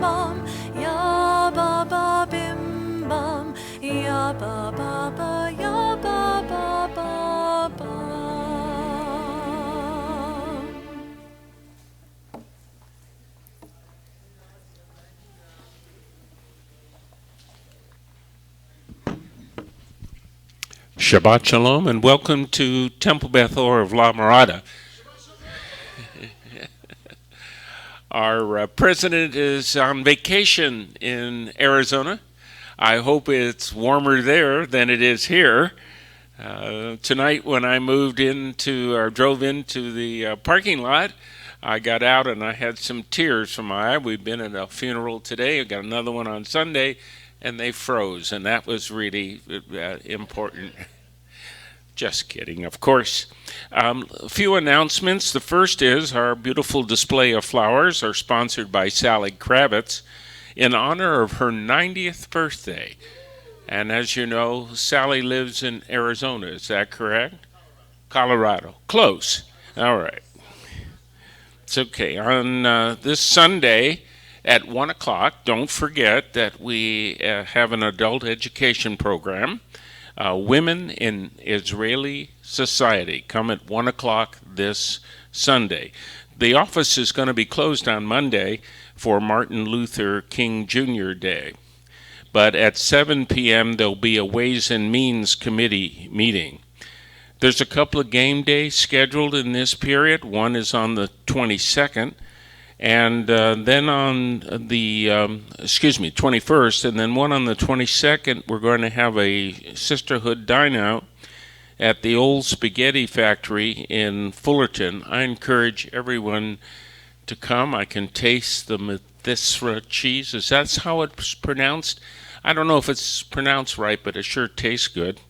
bam, ya ba ba bim bam, ya ba ba ba, ya ba ba ba bam. Shabbat Shalom and welcome to Temple Beth Or of La Mirada. Our president is on vacation in Arizona. I hope it's warmer there than it is here. Tonight when I drove into the parking lot, I got out and I had some tears from my eye. We've been at a funeral today. I got another one on Sunday, and they froze, and that was really important. Just kidding, of course. A few announcements. The first is our beautiful display of flowers are sponsored by Sally Kravitz in honor of her 90th birthday. And as you know, Sally lives in Arizona. Is that correct? Colorado. Close. All right. It's okay. On this Sunday at 1 o'clock, don't forget that we have an adult education program. Women in Israeli Society come at 1 o'clock this Sunday. The office is going to be closed on Monday for Martin Luther King Jr. Day. But at 7 p.m. there'll be a Ways and Means Committee meeting. There's a couple of game days scheduled in this period. One is on the 22nd, and then on the 21st, and then one on the 22nd. We're going to have a sisterhood dine out at the old spaghetti factory in Fullerton. I encourage everyone to come. I can taste the Mithra cheese. Is that how it's pronounced? I don't know if it's pronounced right, but it sure tastes good.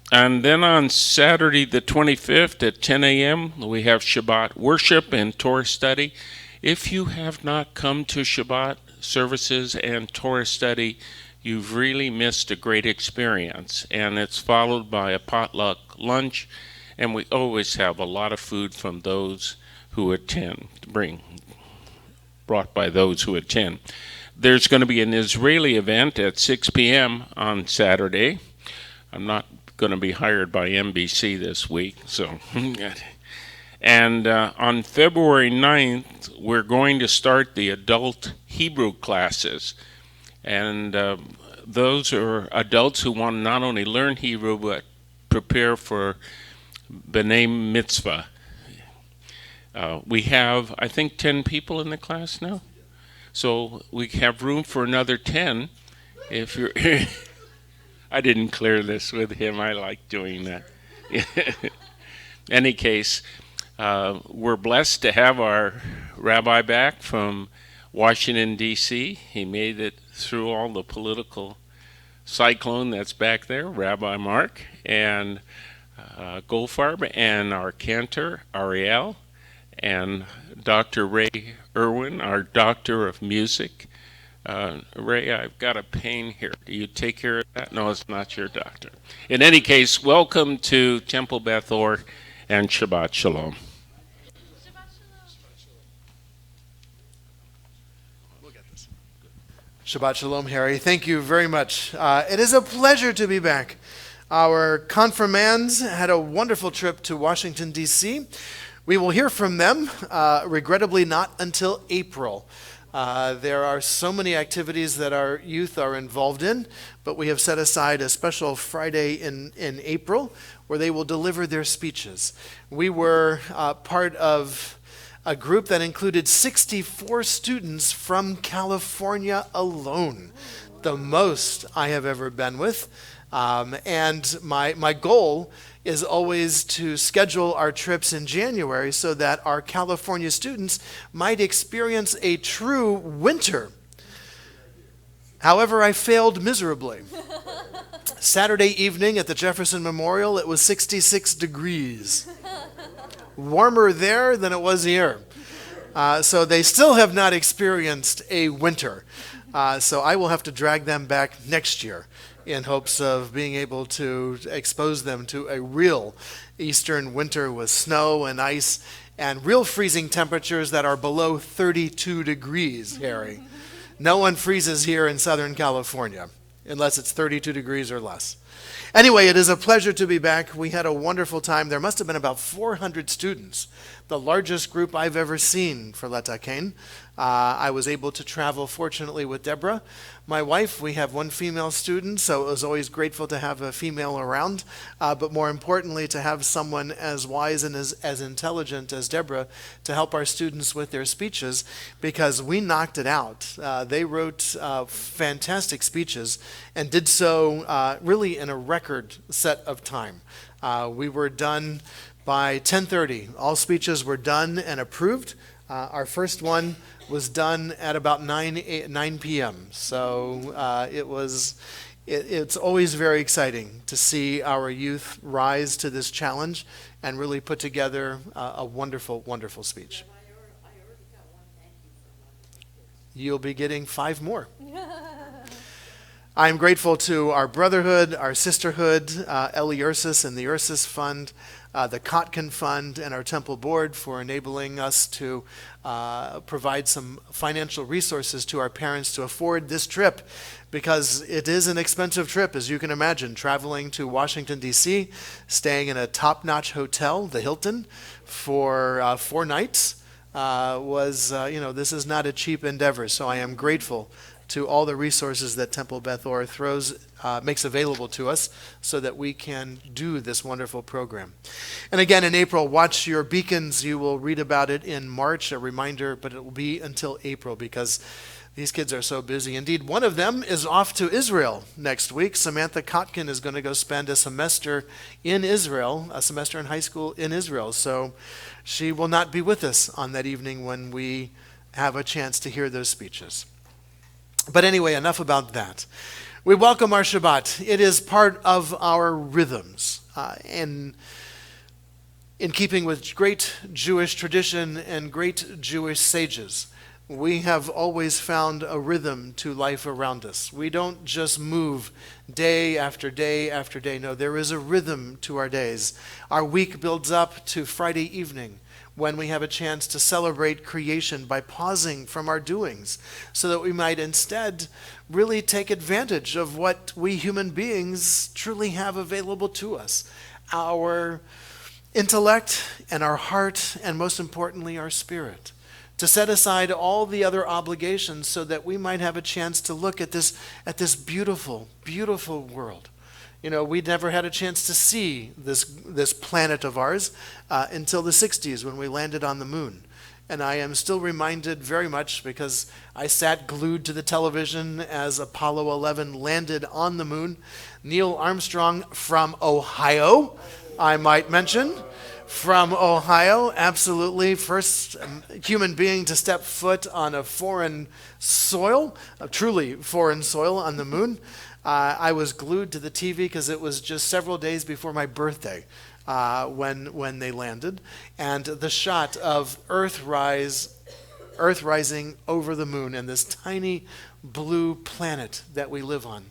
And then on Saturday the 25th at 10 a.m., we have Shabbat worship and Torah study. If you have not come to Shabbat services and Torah study, you've really missed a great experience. And it's followed by a potluck lunch, and we always have a lot of food from those who attend, brought by those who attend. There's going to be an Israeli event at 6 p.m. on Saturday. I'm not going to be hired by NBC this week. And on February 9th, we're going to start the adult Hebrew classes. And those are adults who want to not only learn Hebrew, but prepare for B'nai Mitzvah. We have, I think, 10 people in the class now. So we have room for another 10 if you're... I didn't clear this with him. I like doing that. Any case, we're blessed to have our rabbi back from Washington, D.C. He made it through all the political cyclone that's back there, Rabbi Mark, and Goldfarb, and our cantor, Ariel, and Dr. Ray Irwin, our doctor of music. Ray, I've got a pain here. Do you take care of that? No, it's not your doctor. In any case, welcome to Temple Beth Or and Shabbat Shalom. Shabbat Shalom, Harry. Thank you very much. It is a pleasure to be back. Our confirmands had a wonderful trip to Washington, D.C. We will hear from them, regrettably not until April. There are so many activities that our youth are involved in, but we have set aside a special Friday in April where they will deliver their speeches. We were part of a group that included 64 students from California alone, the most I have ever been with. And my goal is always to schedule our trips in January so that our California students might experience a true winter. However, I failed miserably. Saturday evening at the Jefferson Memorial, it was 66 degrees. Warmer there than it was here. So they still have not experienced a winter. So I will have to drag them back next year in hopes of being able to expose them to a real Eastern winter with snow and ice and real freezing temperatures that are below 32 degrees, Harry. No one freezes here in Southern California unless it's 32 degrees or less. Anyway, it is a pleasure to be back. We had a wonderful time. There must have been about 400 students, the largest group I've ever seen for Letaken. I was able to travel, fortunately, with Deborah, my wife. We have one female student, so it was always grateful to have a female around, but more importantly, to have someone as wise and as intelligent as Deborah to help our students with their speeches, because we knocked it out. They wrote fantastic speeches and did so really in a record set of time. We were done by 10:30. All speeches were done and approved. Our first one was done at about 9 p.m. So it's always very exciting to see our youth rise to this challenge and really put together a wonderful, wonderful speech. I already got one thank you from one of the kids. You'll be getting 5 more. I'm grateful to our brotherhood, our sisterhood, Ellie Ursus and the Ursus Fund, the Kotkin Fund, and our temple board for enabling us to provide some financial resources to our parents to afford this trip, because it is an expensive trip, as you can imagine, traveling to Washington, D.C., staying in a top-notch hotel, the Hilton, for 4 nights this is not a cheap endeavor. So I am grateful to all the resources that Temple Beth Or makes available to us so that we can do this wonderful program. And again, in April, watch your beacons. You will read about it in March, a reminder, but it will be until April because these kids are so busy. Indeed, one of them is off to Israel next week. Samantha Kotkin is going to go spend a semester in Israel, a semester in high school in Israel. So she will not be with us on that evening when we have a chance to hear those speeches. But anyway, enough about that. We welcome our Shabbat. It is part of our rhythms. In keeping with great Jewish tradition and great Jewish sages, we have always found a rhythm to life around us. We don't just move day after day after day. No, there is a rhythm to our days. Our week builds up to Friday evening, when we have a chance to celebrate creation by pausing from our doings so that we might instead really take advantage of what we human beings truly have available to us. Our intellect and our heart, and most importantly, our spirit. To set aside all the other obligations so that we might have a chance to look at this beautiful, beautiful world. You know, we never had a chance to see this planet of ours until the 60s when we landed on the moon. And I am still reminded very much because I sat glued to the television as Apollo 11 landed on the moon. Neil Armstrong from Ohio, I might mention. From Ohio, absolutely. First human being to step foot on a foreign soil, a truly foreign soil on the moon. I was glued to the TV because it was just several days before my birthday when they landed. And the shot of Earth rising over the moon and this tiny blue planet that we live on.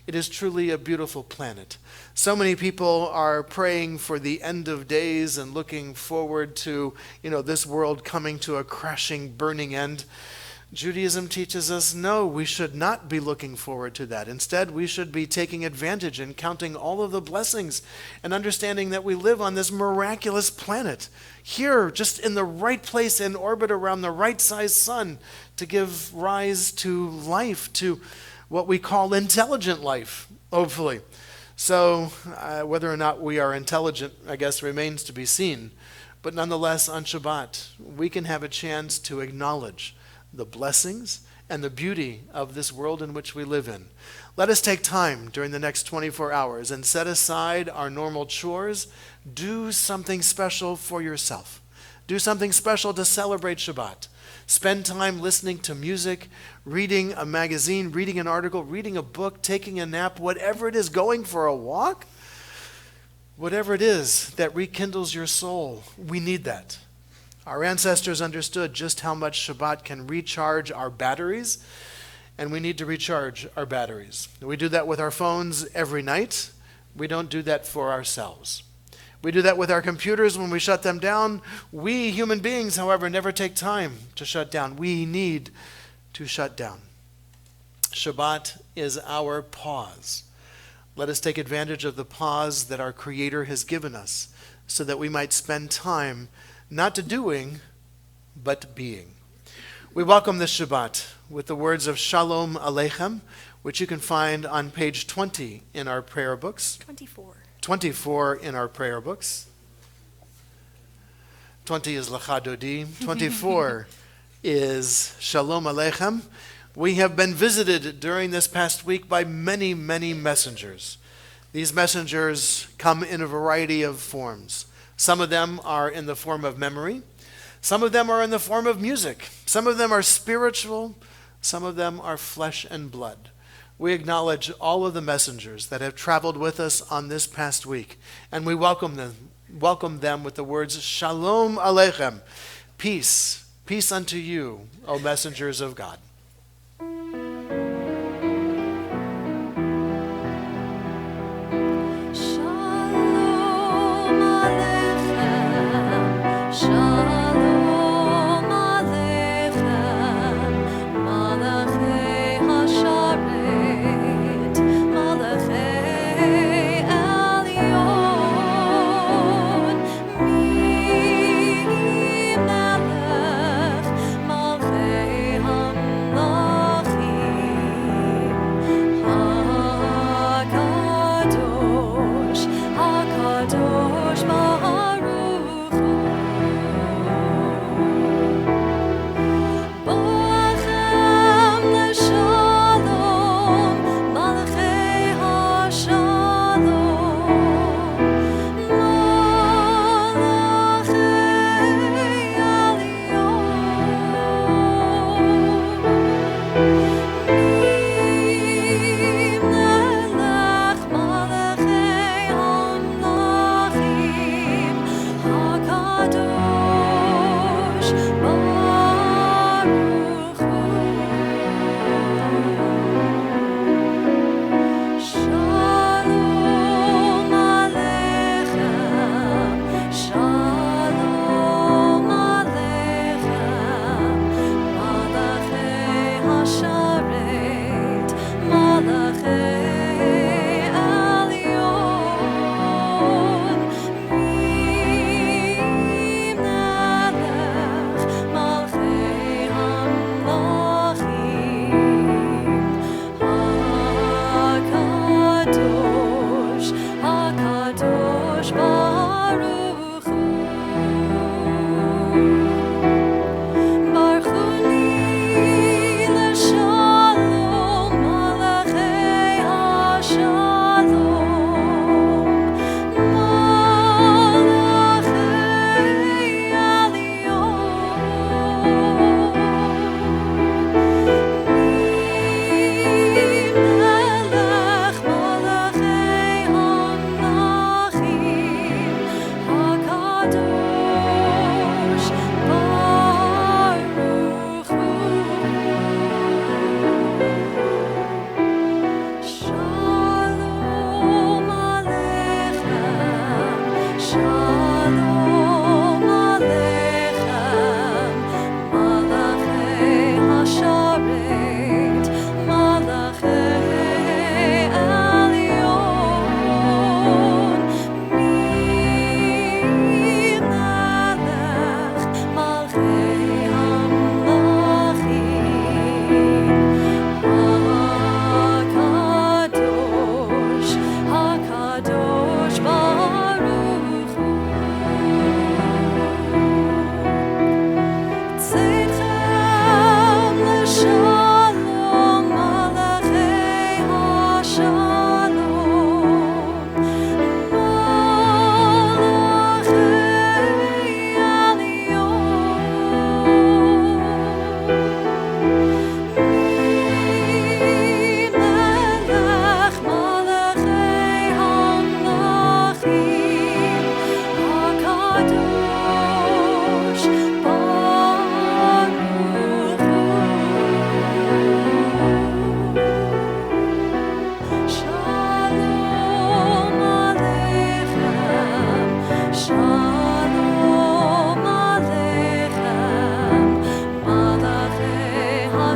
It is truly a beautiful planet. So many people are praying for the end of days and looking forward to, this world coming to a crashing, burning end. Judaism teaches us, no, we should not be looking forward to that. Instead, we should be taking advantage and counting all of the blessings and understanding that we live on this miraculous planet, here, just in the right place in orbit around the right-sized sun to give rise to life, to what we call intelligent life, hopefully. So whether or not we are intelligent, I guess, remains to be seen. But nonetheless, on Shabbat, we can have a chance to acknowledge the blessings and the beauty of this world in which we live in. Let us take time during the next 24 hours and set aside our normal chores. Do something special for yourself. Do something special to celebrate Shabbat. Spend time listening to music, reading a magazine, reading an article, reading a book, taking a nap, whatever it is, going for a walk. Whatever it is that rekindles your soul, we need that. Our ancestors understood just how much Shabbat can recharge our batteries, and we need to recharge our batteries. We do that with our phones every night. We don't do that for ourselves. We do that with our computers when we shut them down. We human beings, however, never take time to shut down. We need to shut down. Shabbat is our pause. Let us take advantage of the pause that our Creator has given us so that we might spend time not to doing, but being. We welcome this Shabbat with the words of Shalom Aleichem, which you can find on page 20 in our prayer books. 24 in our prayer books. 20 is Lecha Dodi. 24 is Shalom Aleichem. We have been visited during this past week by many, many messengers. These messengers come in a variety of forms. Some of them are in the form of memory. Some of them are in the form of music. Some of them are spiritual. Some of them are flesh and blood. We acknowledge all of the messengers that have traveled with us on this past week, and we welcome them with the words, Shalom Aleichem, peace, peace unto you, O messengers of God. Shalom Aleichem, Shalom Aleichem, Malachei Hasharet, Malachei Elyon, Mi Melech, Malchei Hamlachim, HaKadosh, HaKadosh Baruch Hu. Boachem l'shalom, Malachei HaShalom, Malachei Elyon, Mi Melech, Malachei Hamlachim, HaKadosh Baruch Hu. Shalom Aleichem, Shalom Aleichem, Malachei Hasharet, Malachei Elyon, Mi Melech, Malchei Hamlachim, HaKadosh, HaKadosh Baruch Hu. Baruch Hu li l'shalom.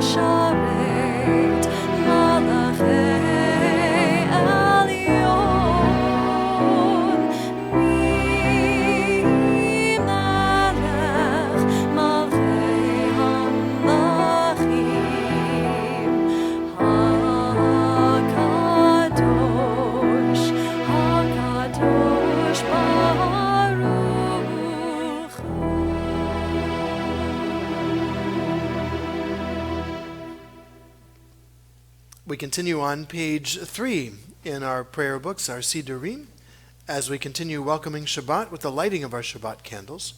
sharet malachei elyon mi melech malchei hamlachim hakadosh hakadosh baruch hu. We continue on page 3 in our prayer books, our Sidurim, as we continue welcoming Shabbat with the lighting of our Shabbat candles.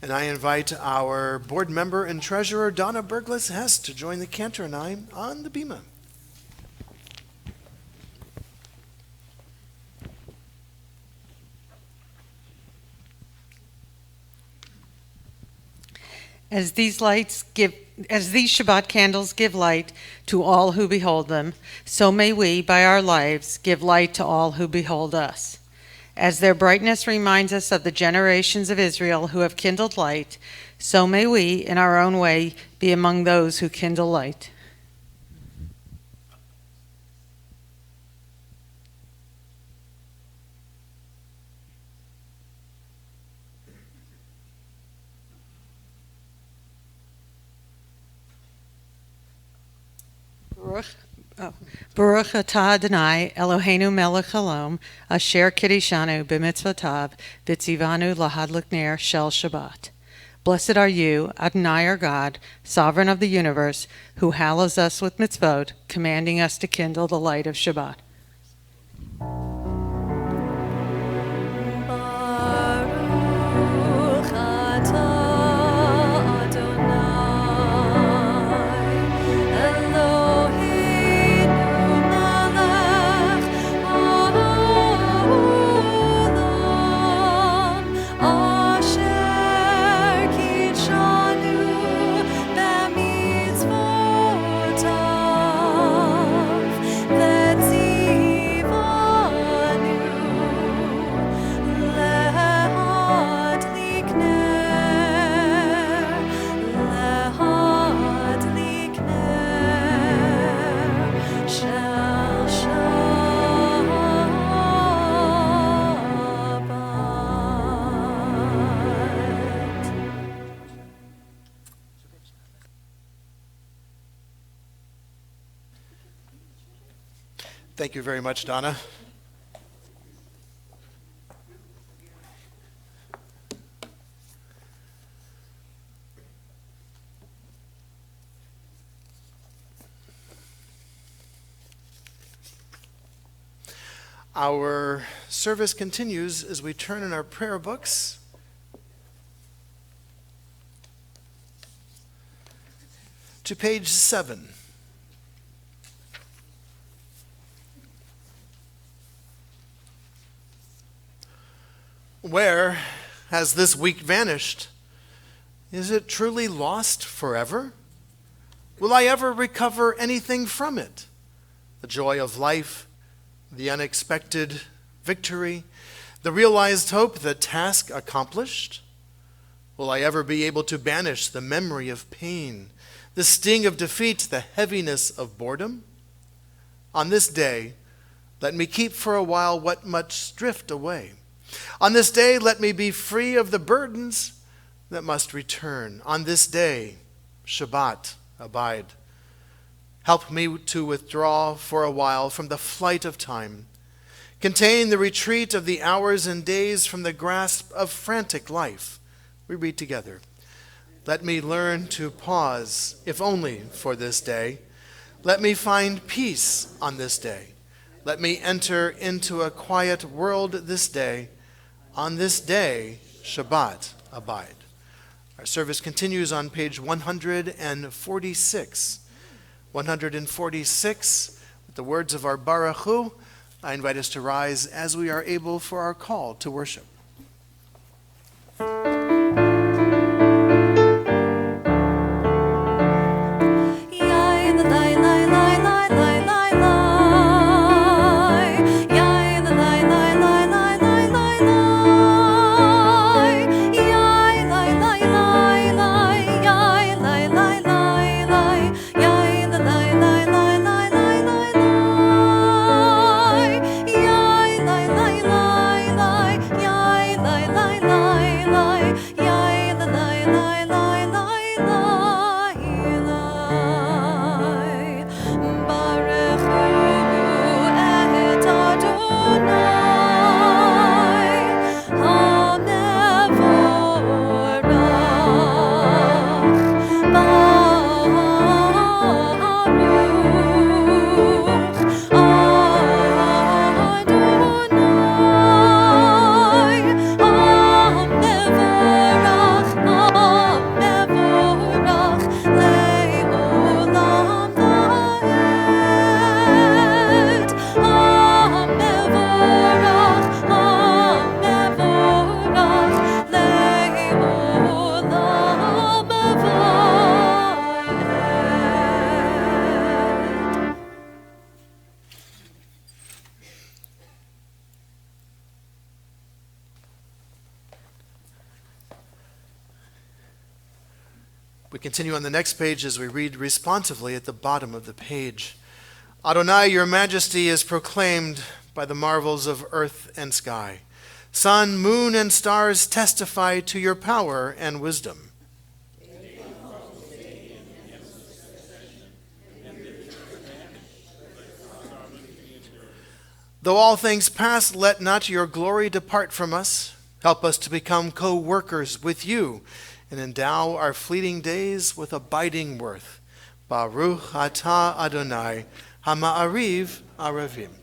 And I invite our board member and treasurer, Donna Berglis-Hess, to join the cantor and I on the bima. As these Shabbat candles give light to all who behold them, so may we, by our lives, give light to all who behold us. As their brightness reminds us of the generations of Israel who have kindled light, so may we, in our own way, be among those who kindle light. Baruch atah Adonai Eloheinu melech haolam asher kiddushanu b'mitzvotav v'tzivanu lahadlik ner shel Shabbat. Blessed are you, Adonai our God, sovereign of the universe, who hallows us with mitzvot, commanding us to kindle the light of Shabbat. Baruch atah Adonai Eloheinu melech haolam asher kiddushanu b'mitzvotav v'tzivanu lehadlik ner shel Shabbat. Thank you very much, Donna. Our service continues as we turn in our prayer books to page 7. Where has this week vanished? Is it truly lost forever? Will I ever recover anything from it? The joy of life, the unexpected victory, the realized hope, the task accomplished? Will I ever be able to banish the memory of pain, the sting of defeat, the heaviness of boredom? On this day, let me keep for a while what must drift away. On this day, let me be free of the burdens that must return. On this day, Shabbat, abide. Help me to withdraw for a while from the flight of time. Contain the retreat of the hours and days from the grasp of frantic life. We read together. Let me learn to pause, if only for this day. Let me find peace on this day. Let me enter into a quiet world this day. On this day, Shabbat, abide. Our service continues on page 146. 146, with the words of our Baruch Hu. I invite us to rise as we are able for our call to worship. Yeah. We continue on the next page as we read responsively at the bottom of the page. Adonai, your majesty is proclaimed by the marvels of earth and sky. Sun, moon, and stars testify to your power and wisdom. Though all things pass, let not your glory depart from us. Help us to become co-workers with you and endow our fleeting days with abiding worth. Baruch atah Adonai, hama'ariv aravim.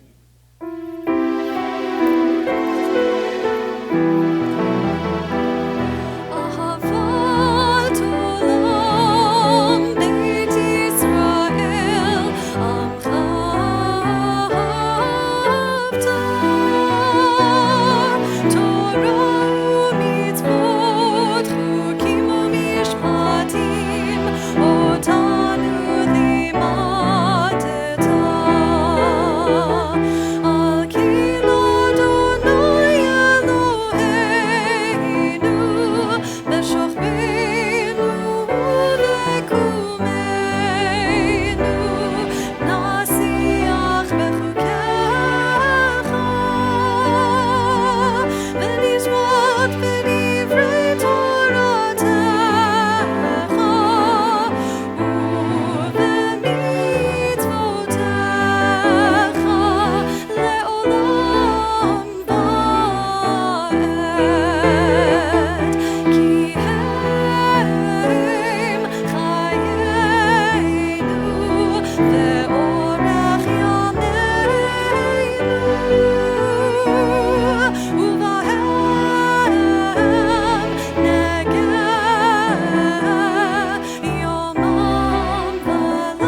אהבת עולם בית ישראל עמך אהבת תורה ומצוות חוקים ומשפטים אותנו לימדת על כי לאדוני אלוהינו בשוכבנו ובקומנו נשיח בחוקיך ונשמות בדברי תורתך ובמצוותיך לעולם ועד כי הם חיינו ואורך ימינו ובהם נגע יומם ולילה.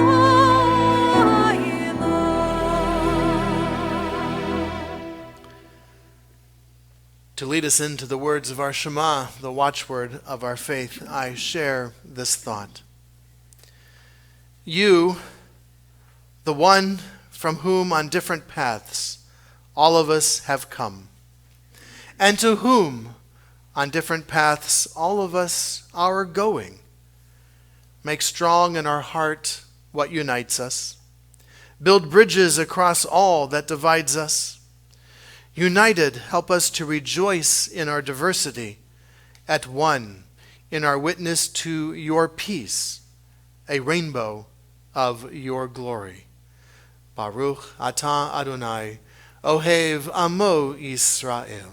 To lead us into the words of our Shema, the watchword of our faith, I share this thought. You, the one from whom on different paths all of us have come, and to whom on different paths all of us are going, make strong in our heart what unites us, build bridges across all that divides us. United, help us to rejoice in our diversity, at one in our witness to your peace, a rainbow of your glory. Baruch atah Adonai, Ohev Amo Yisrael.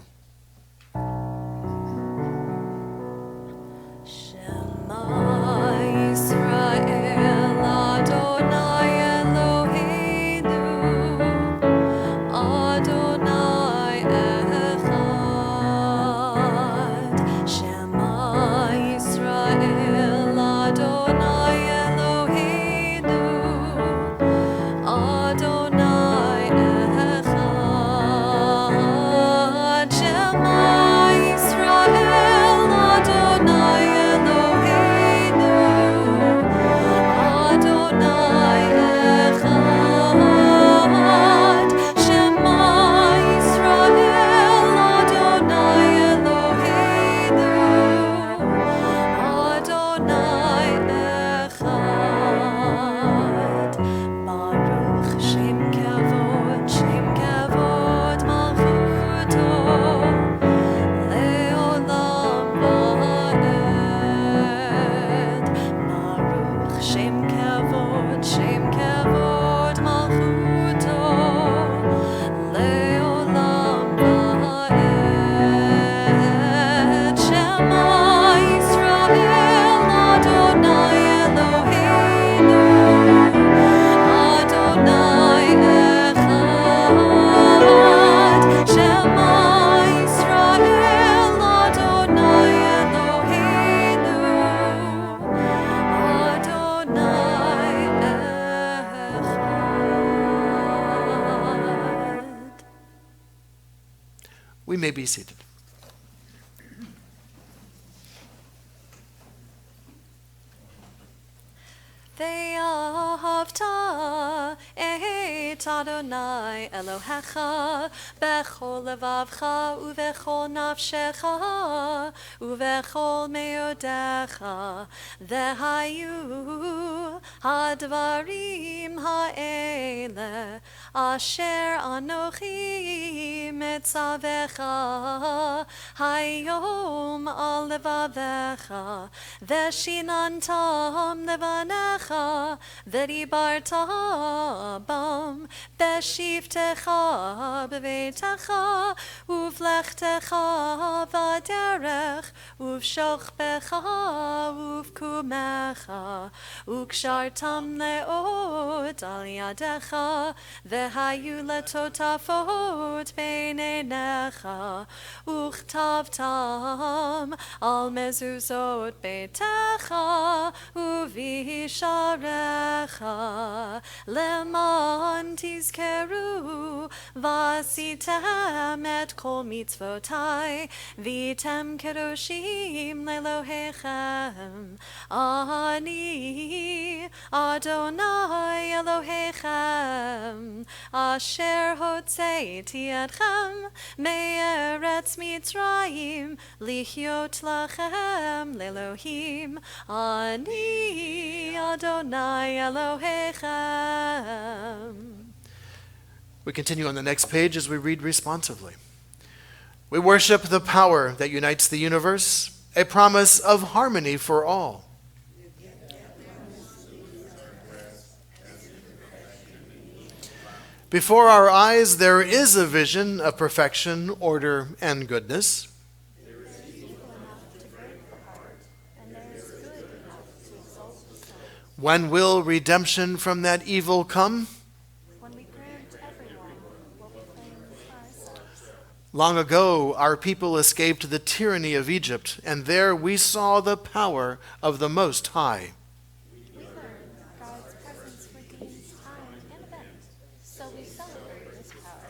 Shema Yisrael Adonai Eloheinu Adonai Echad. Shema Yisrael Adonai Eloheinu Adonai Echad. Shema Yisrael Adonai Eloheinu Adonai Echad. Shema Yisrael Adonai Eloheinu Adonai Echad. Baruch Shem Kavod Malchuto Leolam Va'ed. Baruch Shem Kavod Malchuto Leolam Va'ed. Shema Yisrael Adonai Eloheinu Adonai Echad. Shema Yisrael Adonai Eloheinu Adonai Echad. We may be seated. ואהבת את את אדוני אלוהיך בכל לבבך ובכל נפשך ובכל מאודיך, והיו הדברים האלה אשר אנוכי מצווך היום על לבביך, ושיננתם לבניך, ודיברת בם בשבתך בביתך ובלכתך בדרך ובשוכבך ובקומך, וקשרתם לאות על ידך, והיו לטוטפות בין עיניך, וכתבתם על מזוזות ביתך ובשעריך, למען תזכרו ועשיתם את כל מצוותי, והייתם קדושים לאלוהיכם. אני אדוני אלוהיכם, אשר הוצאתי אתכם מארץ מצרים, לחיות לכם לאלוהים. אני אדוני אלוהיכם. We continue on the next page as we read responsively. We worship the power that unites the universe, a promise of harmony for all. Before our eyes there is a vision of perfection, order, and goodness. When will redemption from that evil come? Long ago, our people escaped the tyranny of Egypt, and there we saw the power of the Most High. We learned God's presence redeems time and event, so we celebrate this power.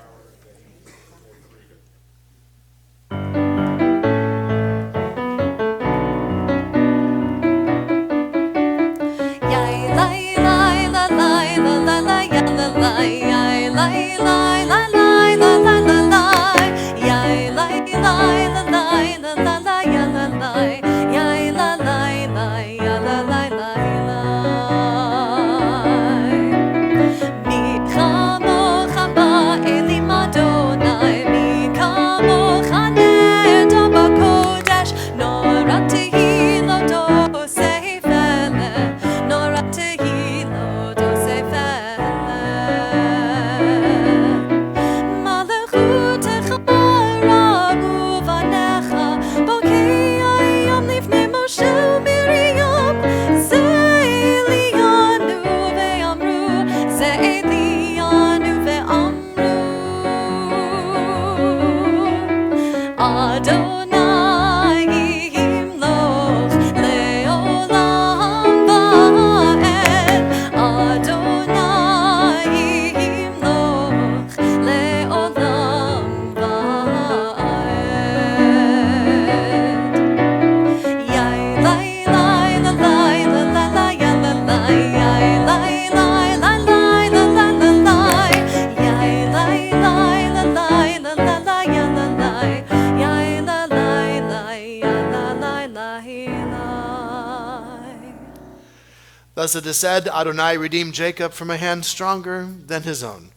Thus it is said, Adonai redeemed Jacob from a hand stronger than his own.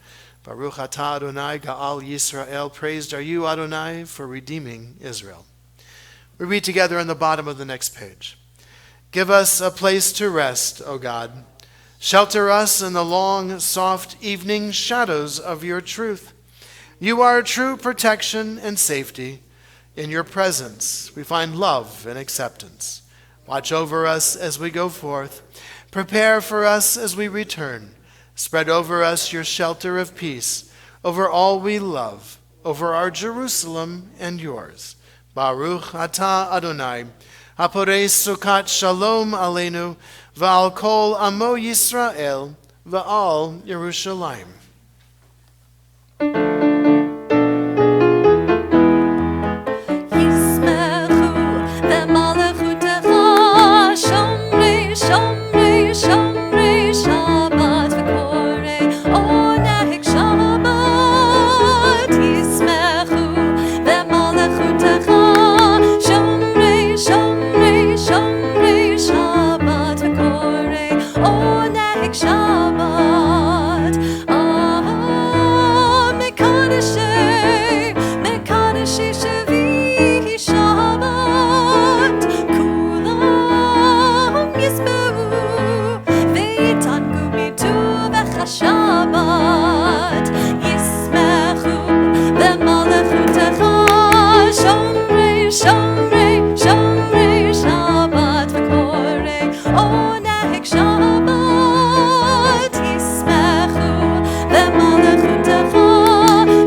Baruch atah Adonai Ga'al Yisrael. Praised are you, Adonai, for redeeming Israel. We read together on the bottom of the next page. Give us a place to rest, O God. Shelter us in the long, soft evening shadows of your truth. You are true protection and safety. In your presence we find love and acceptance. Watch over us as we go forth. Prepare for us as we return. Spread over us your shelter of peace, over all we love, over our Jerusalem and yours. Baruch atah Adonai, haporei sukat shalom aleinu, va'al kol amo Yisrael, va'al Yerushalayim. Shomrei Shabbat v'korei oneg Shabbat Yismechu V'malechutecha Shomrei, Shomrei, Shomrei Shabbat V'korei Oneg Shabbat Yismechu V'malechutecha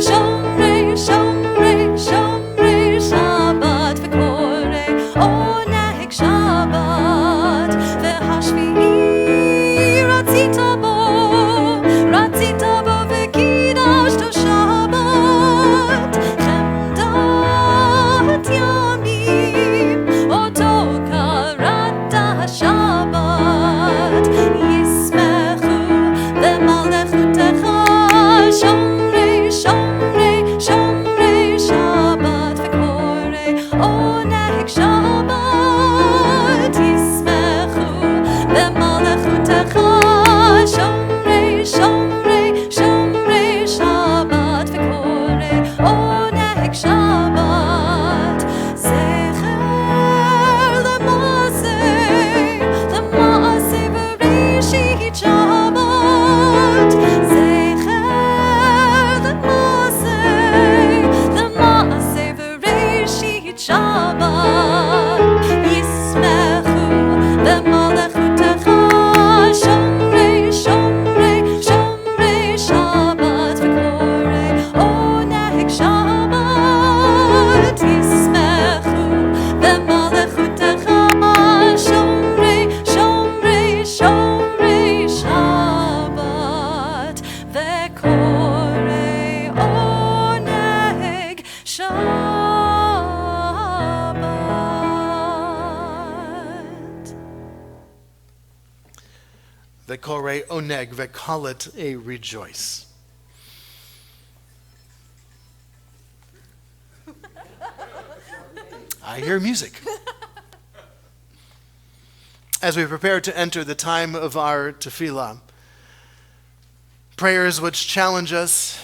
Shomrei, Shomrei, Shomrei Shabbat V'korei Oneg Shabbat V'hashvi'i Ratzita bo v'kidashto Shabbat Chemdat yamim oto karata Shabbat Yismechu v'malechutecha Shomrei, Shomrei, Shomrei Shabbat v'korei Oneg Shabbat Yismechu v'malechutecha Shomrei, Shomrei, Shomrei Shabbat v'korei Oneg Shabbat Zecher l'maaseh v'reishit Shabbat Zecher l'maaseh v'reishit Shabbat Yismechu v'malechutecha Shomrei, Shomrei, Shomrei Shabbat v'korei Oneg Shabbat Yismechu v'malechutecha Shomrei, Shomrei, Shomrei Shabbat v'korei Oneg Shabbat. V'korei oneg, v'call it a rejoice. I hear music. As we prepare to enter the time of our tefillah, prayers which challenge us,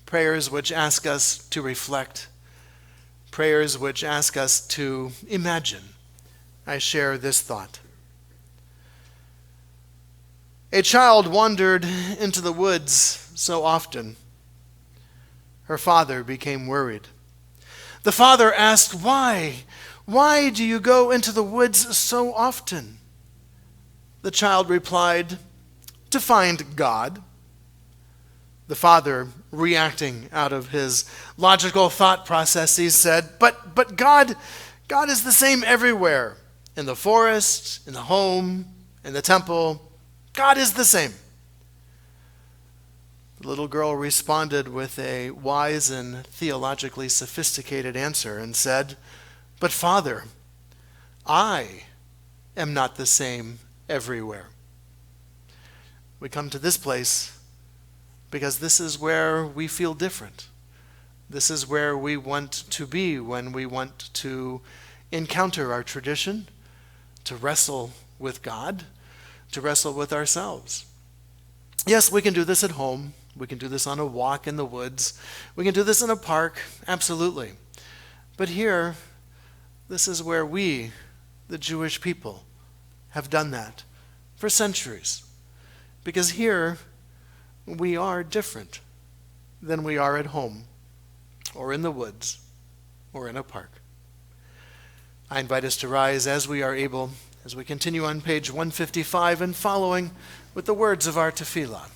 prayers which ask us to reflect, prayers which ask us to imagine, I share this thought. A child wandered into the woods so often. Her father became worried. The father asked, "Why? Why do you go into the woods so often?" The child replied, "To find God." The father, reacting out of his logical thought processes, said, But God is the same everywhere. In the forest, in the home, in the temple. God is the same." The little girl responded with a wise and theologically sophisticated answer and said, "But Father, I am not the same everywhere." We come to this place because this is where we feel different. This is where we want to be when we want to encounter our tradition, to wrestle with God, to wrestle with ourselves. Yes, we can do this at home. We can do this on a walk in the woods. We can do this in a park, absolutely. But here, this is where we, the Jewish people, have done that for centuries. Because here, we are different than we are at home, or in the woods, or in a park. I invite us to rise as we are able, as we continue on page 155 and following with the words of our tefillah.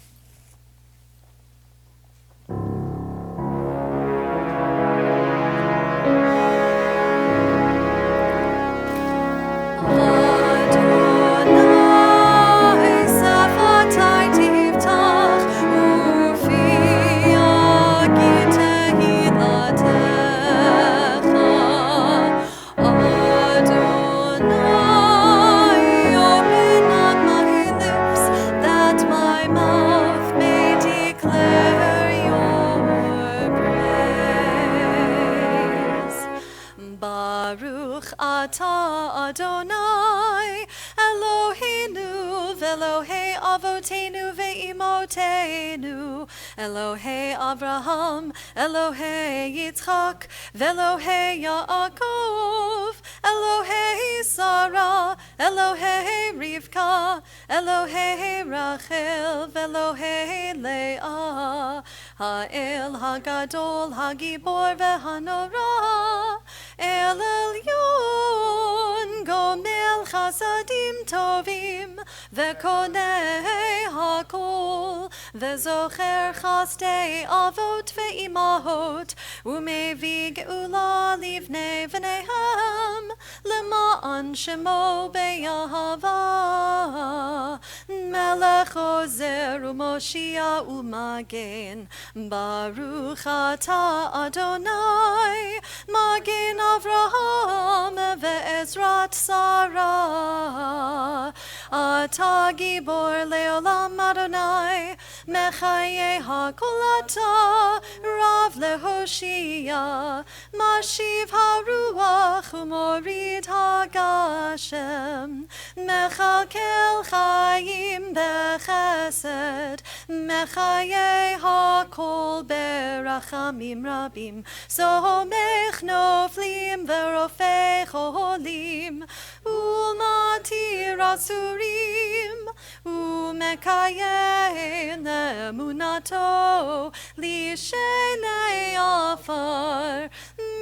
Adonai, Eloheinu, v'Elohei avotenu ve'imotenu, Elohei Avraham, Elohei Yitzchak, v'Elohei Yaakov, Elohei Sarah, Elohei Rivka, Elohei Rachel, Elohei Leah, Ha'el Hagadol, Hagibor veHanora, El Elyon, Gomel Chasadim Tovim, Vekonei Hakol, Vezocher Chasdei Avot ve'imahot, Umevi Geula Livnei V'nehem, Lema'an Shemo be'yahava, Melech Ozer u'Moshia u'Magen, Baruch Ata Adonai, Magen Avraham ve'ezrat Sarah, Ata Gibor le'olam Adonai, Mechaye hakolata, Rav lehoshia, Mashiv haruach u'morid hagashem, Mechalkel chayim bechesed, Mechaye hakol berachamim rabim, Somech noflim verofei cholim, Ulmatir asurim, Umekaye nemunato, Lishenei afar,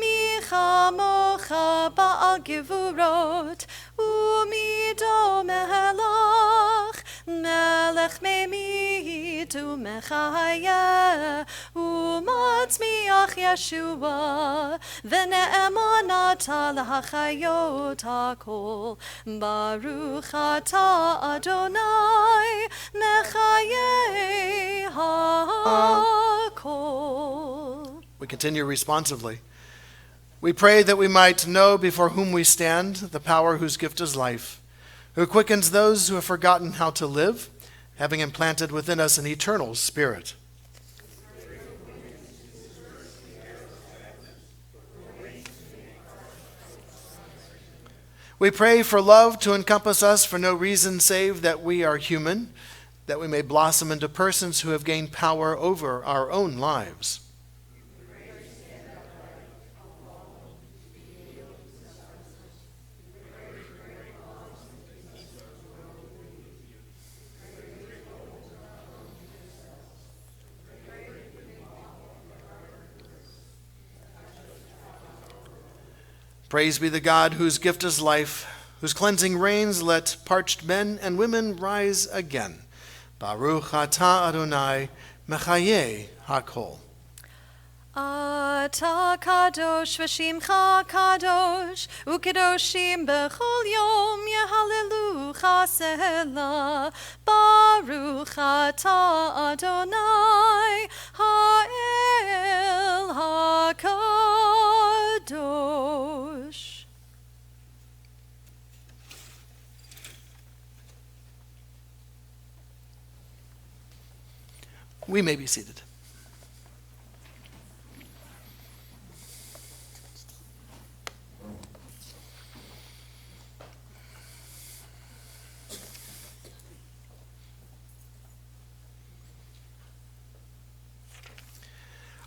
Micha mocha ba'al gevurot, Umido mehelach, Melech memit umechaye, Umatzmiach Yeshua, V'ne'emanat l'hachayot hakol, Baruch ata Adonai, Mechaye hakol. We continue responsively. We pray that we might know before whom we stand, the power whose gift is life, who quickens those who have forgotten how to live, having implanted within us an eternal spirit. We pray for love to encompass us for no reason save that we are human, that we may blossom into persons who have gained power over our own lives. Praise be the God whose gift is life, whose cleansing rains let parched men and women rise again. Baruch atah Adonai, Mechaye hakol. Ata kadosh v'shimcha kadosh, u'kedoshim b'chol yom yehallelucha sela. Baruch ata Adonai, ha'el hakadosh. We may be seated.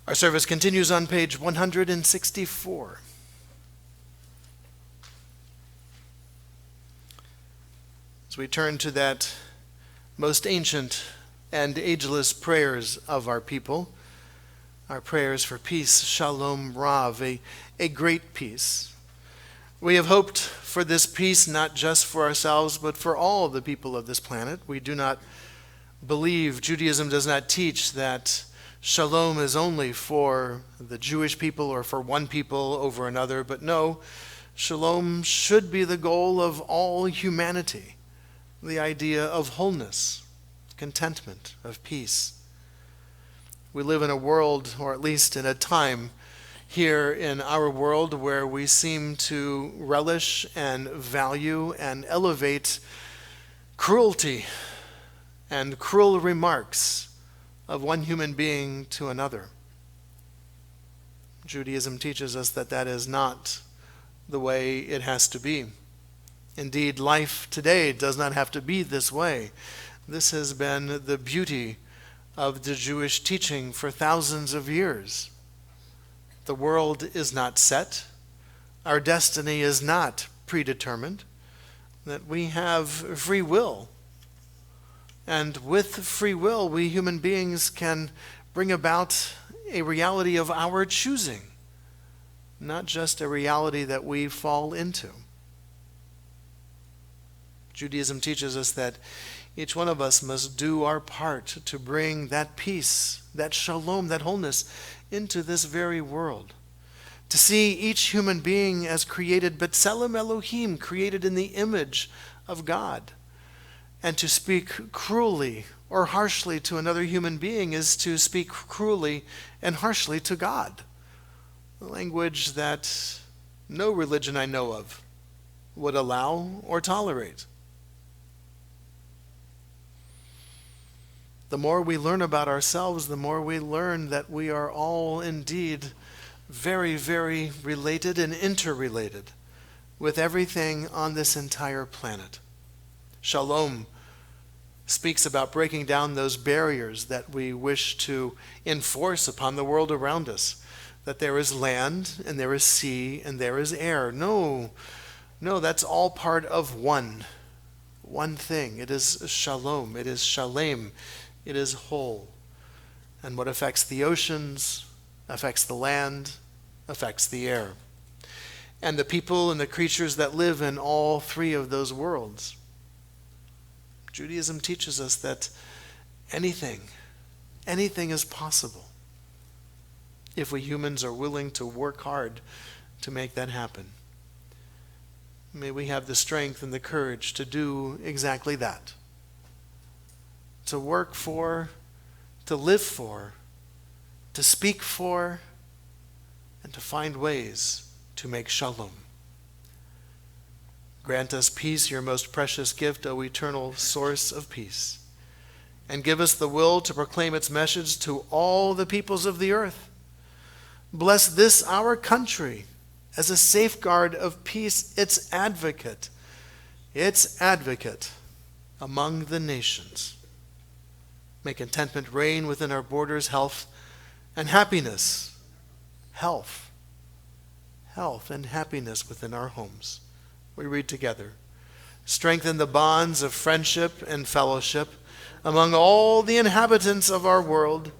Our service continues on page 164. As we turn to that most ancient and ageless prayers of our people, our prayers for peace, shalom rav, a great peace. We have hoped for this peace not just for ourselves, but for all the people of this planet. We do not believe, Judaism does not teach that shalom is only for the Jewish people or for one people over another, but no, shalom should be the goal of all humanity, the idea of wholeness, contentment, of peace. We live in a world, or at least in a time here in our world, where we seem to relish and value and elevate cruelty and cruel remarks of one human being to another. Judaism teaches us that that is not the way it has to be. Indeed, life today does not have to be this way. This has been the beauty of the Jewish teaching for thousands of years. The world is not set. our destiny is not predetermined, that we have free will. And with free will, we human beings can bring about a reality of our choosing, not just a reality that we fall into. Judaism teaches us that each one of us must do our part to bring that peace, that shalom, that wholeness into this very world. To see each human being as created, B'Tselem Elohim, created in the image of God. And to speak cruelly or harshly to another human being is to speak cruelly and harshly to God. A language that no religion I know of would allow or tolerate. The more we learn about ourselves, the more we learn that we are all indeed very, very related and interrelated with everything on this entire planet. Shalom speaks about breaking down those barriers that we wish to enforce upon the world around us, that there is land and there is sea and there is air. No, that's all part of one thing. It is shalom, it is shalem, it is whole. And what affects the oceans affects the land, affects the air, and the people and the creatures that live in all three of those worlds. Judaism teaches us that anything is possible if we humans are willing to work hard to make that happen. May we have the strength and the courage to do exactly that. To work for, to live for, to speak for, and to find ways to make shalom. Grant us peace, your most precious gift, O eternal source of peace, and give us the will to proclaim its message to all the peoples of the earth. Bless this our country as a safeguard of peace, its advocate among the nations. May contentment reign within our borders, health and happiness. Health and happiness within our homes. We read together. Strengthen the bonds of friendship and fellowship among all the inhabitants of our world.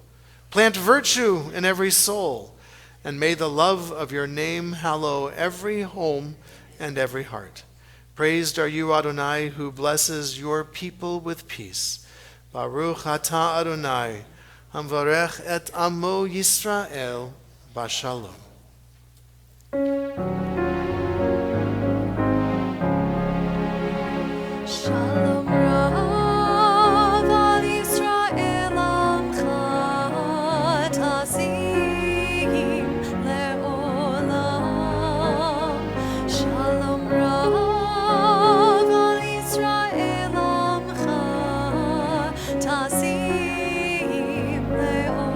Plant virtue in every soul, and may the love of your name hallow every home and every heart. Praised are you, Adonai, who blesses your people with peace. Baruch atah Adonai, hamvarech et amo Yisrael, bashalom. Shalom Rav al Yisrael amcha tazim le'olam. Shalom Rav al Yisrael amcha tazim le'olam.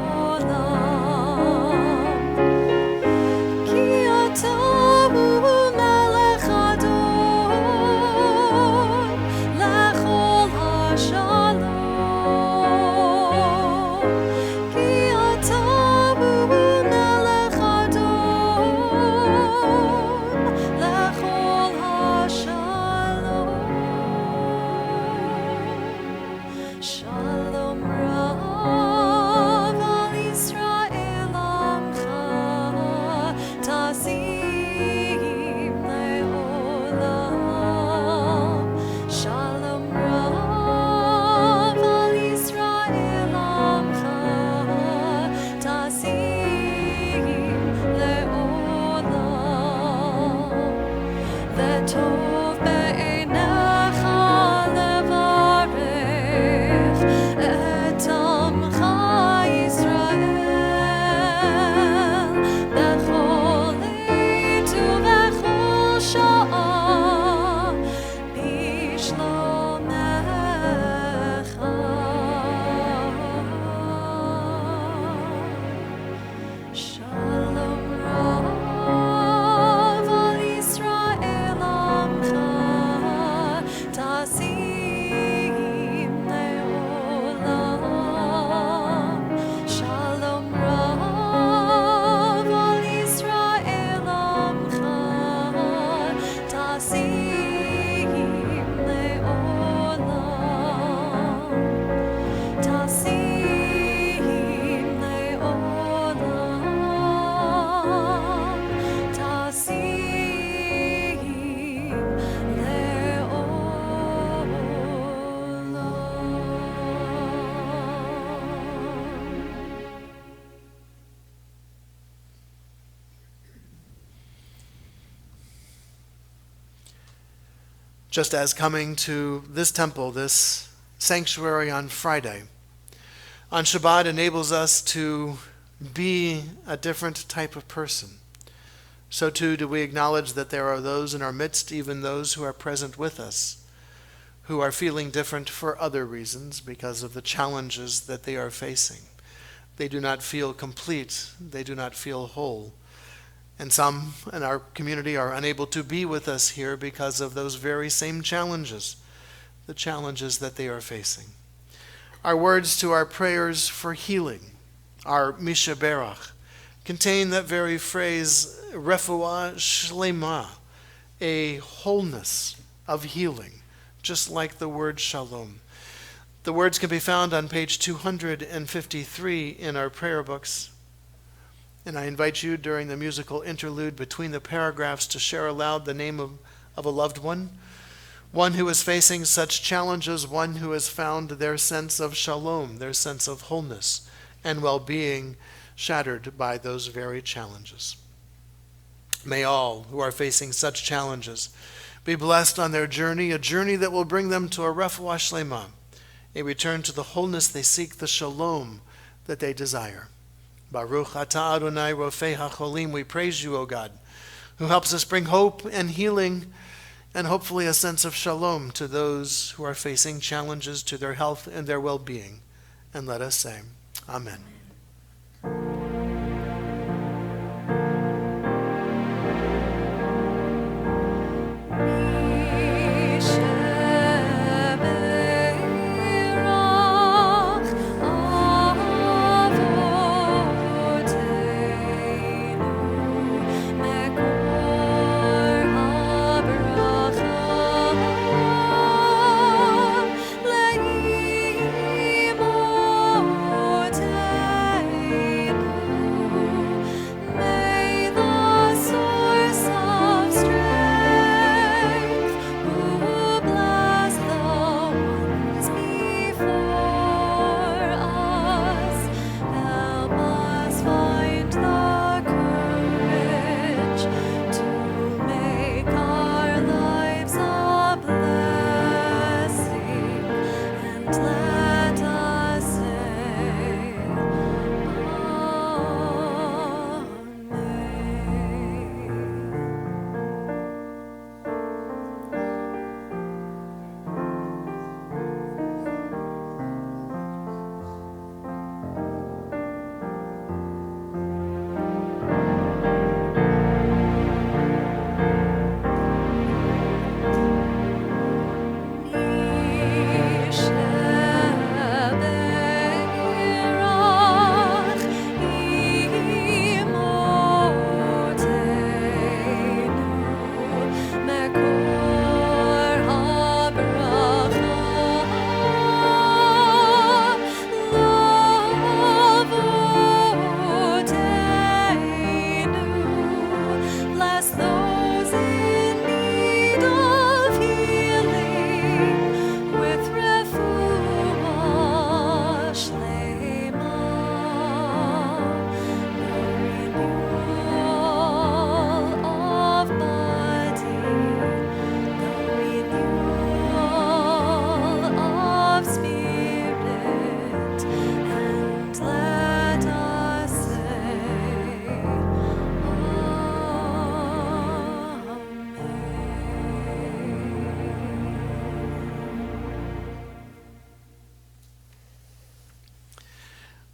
Just as coming to this temple, this sanctuary on Friday, on Shabbat enables us to be a different type of person, so too do we acknowledge that there are those in our midst, even those who are present with us, who are feeling different for other reasons because of the challenges that they are facing. They do not feel complete. They do not feel whole. And some in our community are unable to be with us here because of those very same challenges, the challenges that they are facing. Our words to our prayers for healing, our Misha Berach, contain that very phrase, refuah shlema, a wholeness of healing, just like the word shalom. The words can be found on page 253 in our prayer books. And I invite you during the musical interlude between the paragraphs to share aloud the name of a loved one who is facing such challenges, one who has found their sense of shalom, their sense of wholeness and well-being shattered by those very challenges. May all who are facing such challenges be blessed on their journey, a journey that will bring them to a refuah shlema, a return to the wholeness they seek, the shalom that they desire. Baruch atah Adonai Rofei HaCholim, we praise you, O God, who helps us bring hope and healing and hopefully a sense of shalom to those who are facing challenges to their health and their well-being. And let us say, Amen.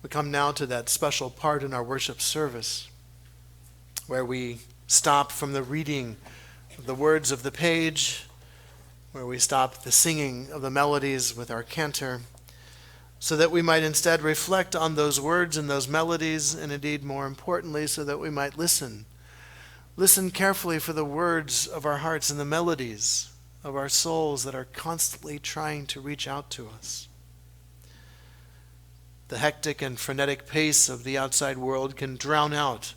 We come now to that special part in our worship service where we stop from the reading of the words of the page, where we stop the singing of the melodies with our cantor, so that we might instead reflect on those words and those melodies, and indeed, more importantly, so that we might listen. Listen carefully for the words of our hearts and the melodies of our souls that are constantly trying to reach out to us. The hectic and frenetic pace of the outside world can drown out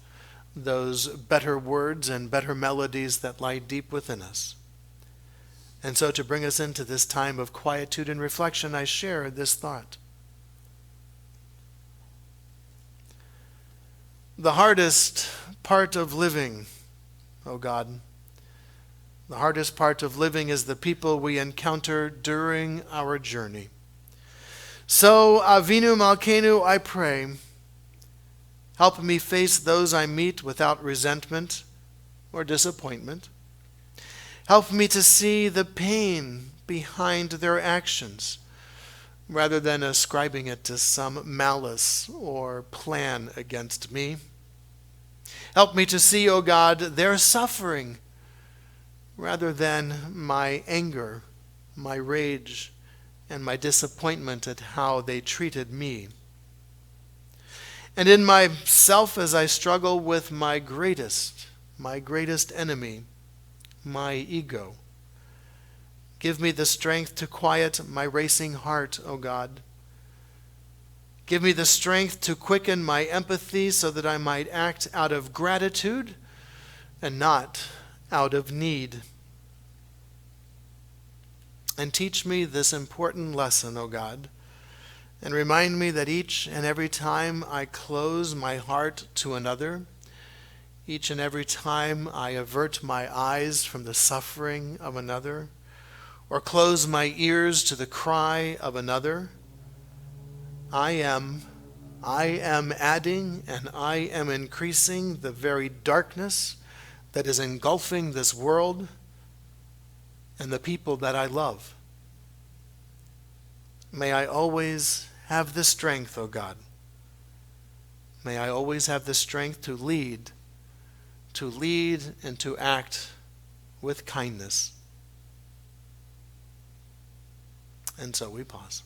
those better words and better melodies that lie deep within us. And so to bring us into this time of quietude and reflection, I share this thought. The hardest part of living, O God, The hardest part of living is the people we encounter during our journey. So, Avinu Malkeinu, I pray, help me face those I meet without resentment or disappointment. Help me to see the pain behind their actions, rather than ascribing it to some malice or plan against me. Help me to see, O God, their suffering, rather than my anger, my rage, and my disappointment at how they treated me. And in myself, as I struggle with my greatest enemy, my ego, give me the strength to quiet my racing heart, O God. Give me the strength to quicken my empathy so that I might act out of gratitude and not out of need. And teach me this important lesson, O God, and remind me that each and every time I close my heart to another, each and every time I avert my eyes from the suffering of another, or close my ears to the cry of another, I am adding and I am increasing the very darkness that is engulfing this world and the people that I love. May I always have the strength, O God. May I always have the strength to lead and to act with kindness. And so we pause.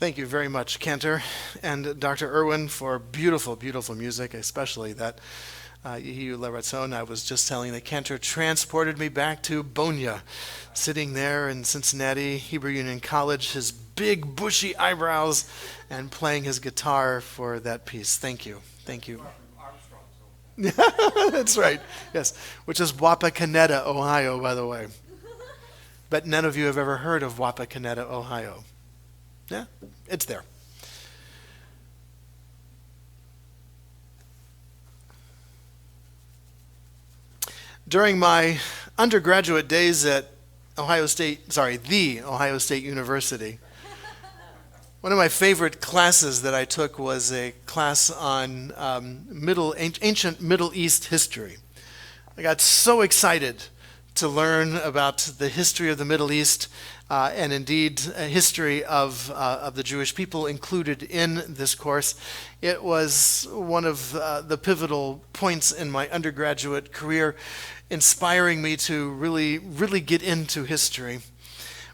Thank you very much, Cantor and Dr. Irwin, for beautiful, beautiful music, especially that Yehiyu Leratzon. I was just telling that Cantor transported me back to Bonya, sitting there in Cincinnati, Hebrew Union College, his big bushy eyebrows, and playing his guitar for that piece. Thank you. Thank you. That's right. Yes. Which is Wapakoneta, Ohio, by the way. But none of you have ever heard of Wapakoneta, Ohio. Yeah, it's there. During my undergraduate days at the Ohio State University, one of my favorite classes that I took was a class on ancient Middle East history. I got so excited to learn about the history of the Middle East and indeed a history of the Jewish people included in this course. It was one of the pivotal points in my undergraduate career, inspiring me to really, really get into history.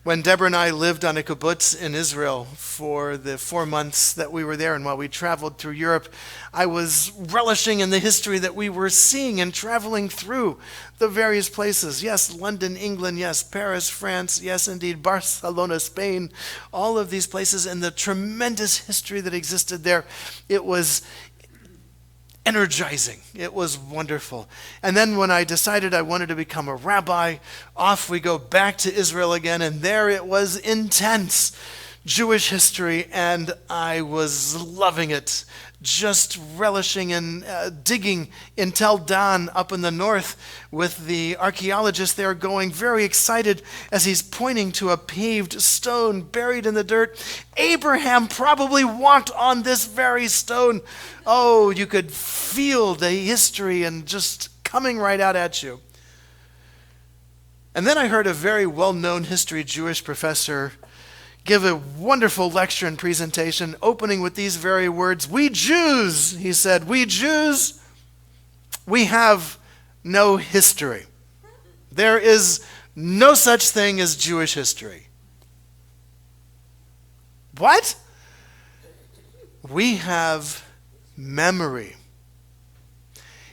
When Deborah and I lived on a kibbutz in Israel for the 4 months that we were there, and while we traveled through Europe, I was relishing in the history that we were seeing and traveling through the various places. Yes, London, England. Yes, Paris, France. Yes, indeed, Barcelona, Spain. All of these places and the tremendous history that existed there. It was energizing. It was wonderful. And then when I decided I wanted to become a rabbi, off we go back to Israel again, and there it was intense Jewish history, and I was loving it, just relishing and digging in Tel Dan up in the north with the archaeologist there, going very excited as he's pointing to a paved stone buried in the dirt. Abraham probably walked on this very stone. Oh, you could feel the history and just coming right out at you. And then I heard a very well-known history Jewish professor give a wonderful lecture and presentation, opening with these very words. We Jews, he said, we Jews, we have no history. There is no such thing as Jewish history. What? We have memory.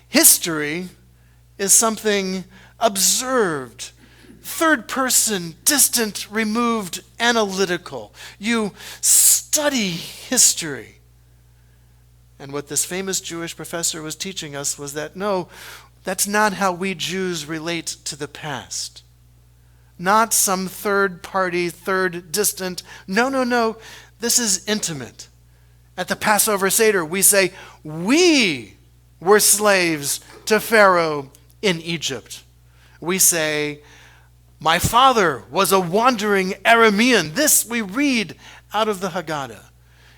History is something observed, third person, distant, removed, analytical. You study history. And what this famous Jewish professor was teaching us was that no, that's not how we Jews relate to the past. Not some third party, third distant. No. This is intimate. At the Passover Seder, we say, we were slaves to Pharaoh in Egypt. We say, my father was a wandering Aramean. This we read out of the Haggadah.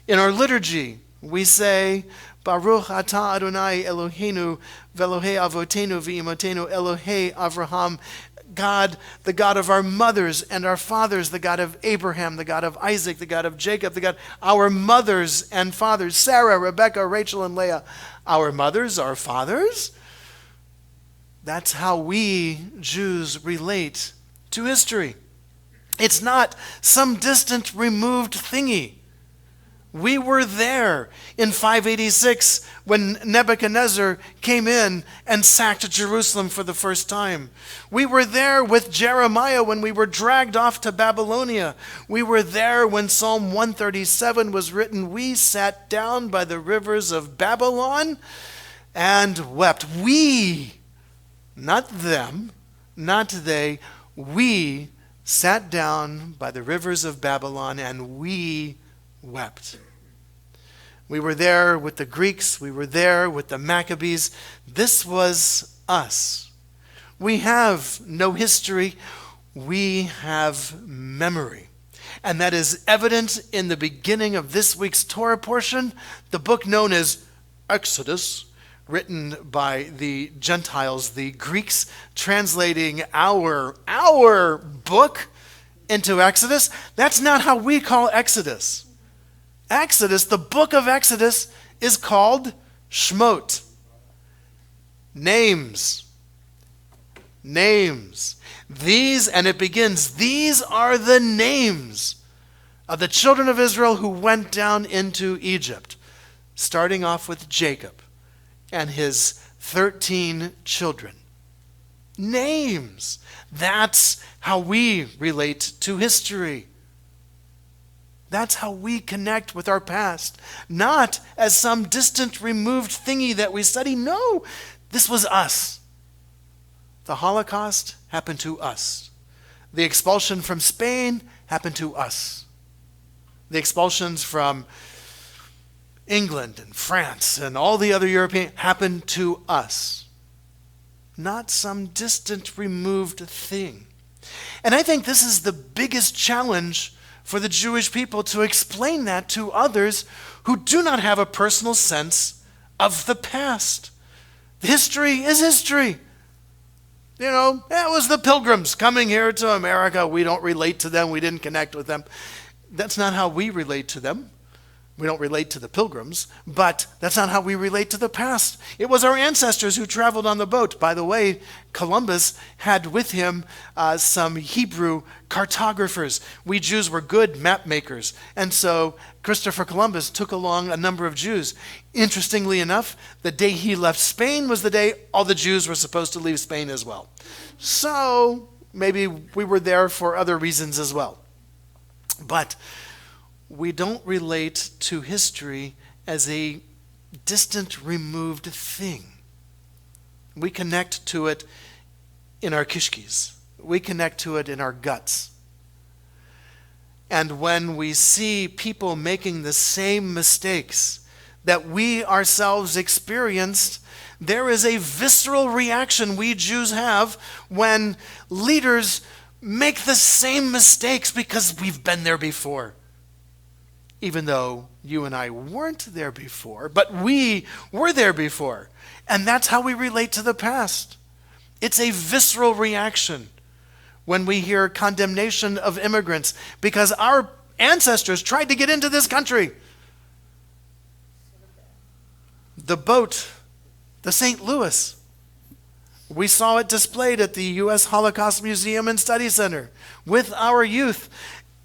In our liturgy, we say, Baruch atah Adonai Eloheinu ve'Elohei avotenu ve'imotenu Elohei Avraham. God, the God of our mothers and our fathers, the God of Abraham, the God of Isaac, the God of Jacob, the God, our mothers and fathers, Sarah, Rebecca, Rachel, and Leah. Our mothers, our fathers. That's how we Jews relate to history. It's not some distant, removed thingy. We were there in 586 when Nebuchadnezzar came in and sacked Jerusalem for the first time. We were there with Jeremiah when we were dragged off to Babylonia. We were there when Psalm 137 was written. We sat down by the rivers of Babylon and wept. We, not them, not they, we sat down by the rivers of Babylon and we wept. We were there with the Greeks. We were there with the Maccabees. This was us. We have no history. We have memory. And that is evident in the beginning of this week's Torah portion, the book known as Exodus, written by the Gentiles, the Greeks, translating our book into Exodus. That's not how we call Exodus. Exodus, the book of Exodus, is called Shmot. Names. These, and it begins, these are the names of the children of Israel who went down into Egypt, starting off with Jacob and his 13 children. Names. That's how we relate to history. That's how we connect with our past. Not as some distant, removed thingy that we study. No, this was us. The Holocaust happened to us. The expulsion from Spain happened to us. The expulsions from England and France and all the other European happened to us. Not some distant, removed thing. And I think this is the biggest challenge for the Jewish people, to explain that to others who do not have a personal sense of the past. History is history. You know, it was the Pilgrims coming here to America. We don't relate to them. We didn't connect with them. That's not how we relate to them. We don't relate to the Pilgrims, but that's not how we relate to the past. It was our ancestors who traveled on the boat. By the way, Columbus had with him some Hebrew cartographers. We Jews were good map makers, and so Christopher Columbus took along a number of Jews. Interestingly enough, the day he left Spain was the day all the Jews were supposed to leave Spain as well. So maybe we were there for other reasons as well. But we don't relate to history as a distant, removed thing. We connect to it in our kishkis. We connect to it in our guts. And when we see people making the same mistakes that we ourselves experienced, there is a visceral reaction we Jews have when leaders make the same mistakes because we've been there before. Even though you and I weren't there before, but we were there before. And that's how we relate to the past. It's a visceral reaction when we hear condemnation of immigrants because our ancestors tried to get into this country. The boat, the St. Louis, we saw it displayed at the U.S. Holocaust Museum and Study Center with our youth.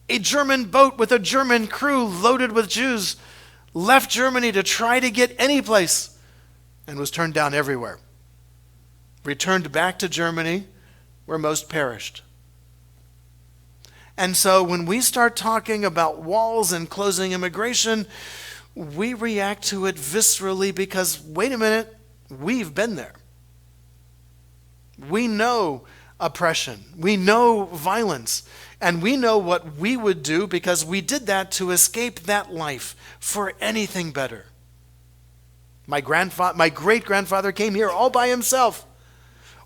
A German boat with a German crew loaded with Jews left Germany to try to get any place and was turned down everywhere. Returned back to Germany where most perished. And so when we start talking about walls and closing immigration, we react to it viscerally because, wait a minute, we've been there. We know oppression. We know violence. And we know what we would do because we did that to escape that life for anything better. My great-grandfather came here all by himself,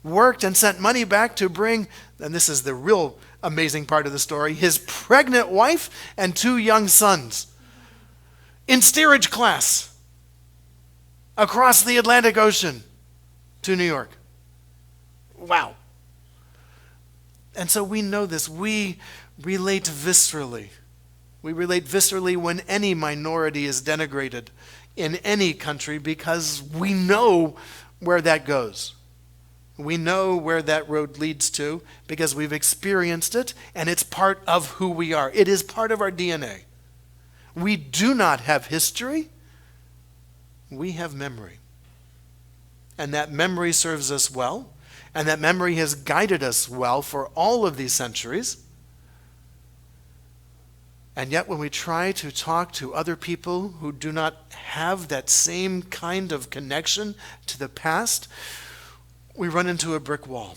worked and sent money back to bring, and this is the real amazing part of the story, his pregnant wife and 2 young sons in steerage class across the Atlantic Ocean to New York. Wow. And so we know this. We relate viscerally. We relate viscerally when any minority is denigrated in any country because we know where that goes. We know where that road leads to because we've experienced it and it's part of who we are. It is part of our DNA. We do not have history. We have memory. And that memory serves us well. And that memory has guided us well for all of these centuries. And yet when we try to talk to other people who do not have that same kind of connection to the past, we run into a brick wall.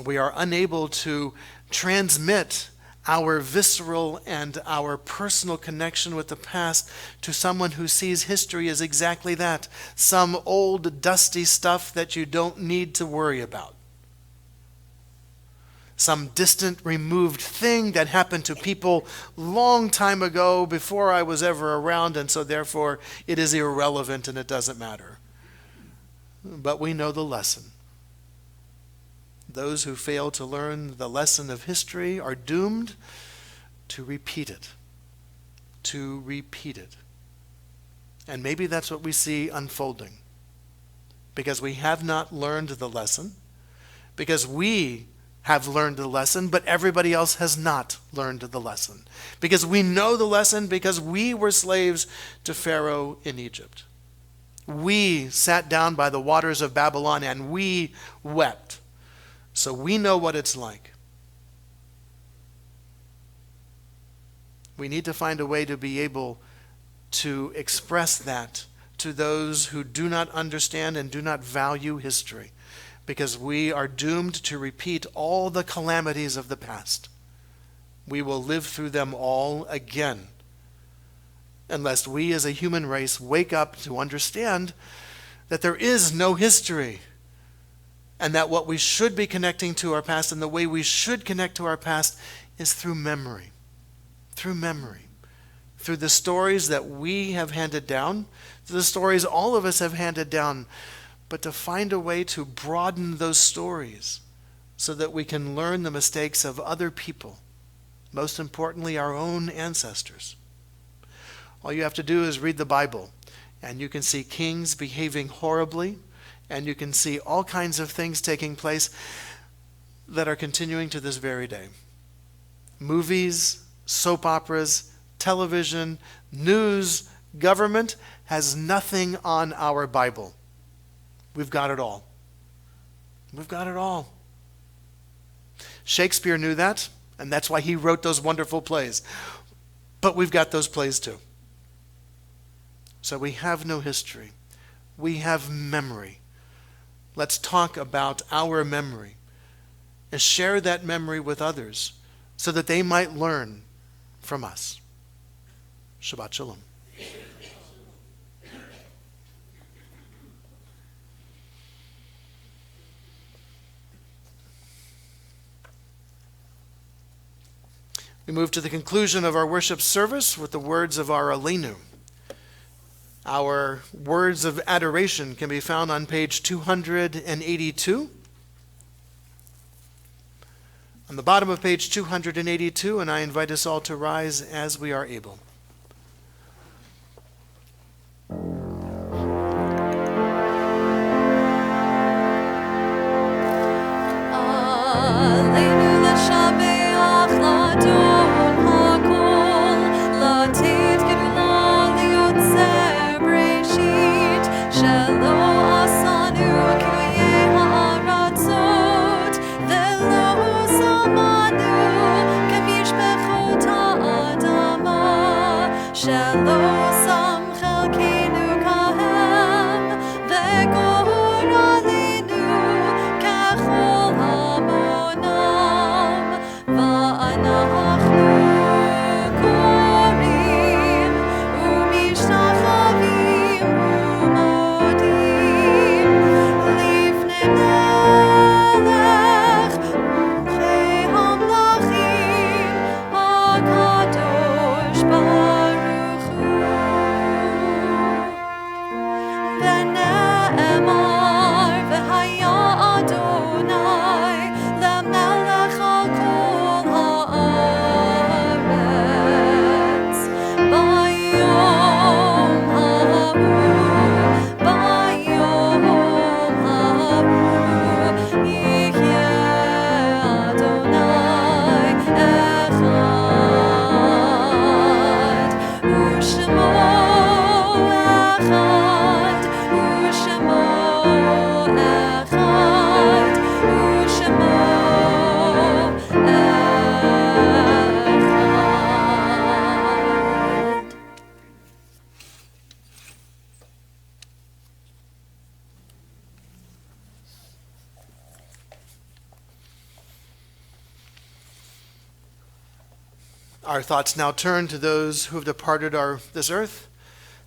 We are unable to transmit our visceral and our personal connection with the past to someone who sees history as exactly that, some old dusty stuff that you don't need to worry about. Some distant, removed thing that happened to people long time ago before I was ever around, and so therefore it is irrelevant and it doesn't matter. But we know the lesson. Those who fail to learn the lesson of history are doomed to repeat it. To repeat it. And maybe that's what we see unfolding. Because we have not learned the lesson. Because we have learned the lesson, but everybody else has not learned the lesson. Because we know the lesson because we were slaves to Pharaoh in Egypt. We sat down by the waters of Babylon and we wept. So we know what it's like. We need to find a way to be able to express that to those who do not understand and do not value history, because we are doomed to repeat all the calamities of the past. We will live through them all again, unless we as a human race wake up to understand that there is no history, and that what we should be connecting to our past and the way we should connect to our past is through memory. Through memory. Through the stories that we have handed down, through the stories all of us have handed down, but to find a way to broaden those stories so that we can learn the mistakes of other people, most importantly our own ancestors. All you have to do is read the Bible, and you can see kings behaving horribly, and you can see all kinds of things taking place that are continuing to this very day. Movies, soap operas, television, news, government has nothing on our Bible. We've got it all. We've got it all. Shakespeare knew that, and that's why he wrote those wonderful plays. But we've got those plays too. So we have no history. We have memory. Let's talk about our memory and share that memory with others so that they might learn from us. Shabbat Shalom. We move to the conclusion of our worship service with the words of our Aleinu. Our words of adoration can be found on page 282. On the bottom of page 282, and I invite us all to rise as we are able. Aleinu l'shabeach l'adon hakol, latit gedula liotzer breshit, shelo asanu k'yeh ha'aratzot, velo samanu k'mishpechot ha'adama, shelo sam chelkenu kahem, v'gor alinu kachol hamonam, va'anachnu korim umishtachavim umodim lifnei melech mumchei hamlachim hakadosh baruch hu. ונאמר והיה אדוני למלך על כל הארץ ביום ההוא יחיה אדוני אחד ושמו אחד ושמו אחד ושמו אחד. Our thoughts now turn to those who have departed this earth,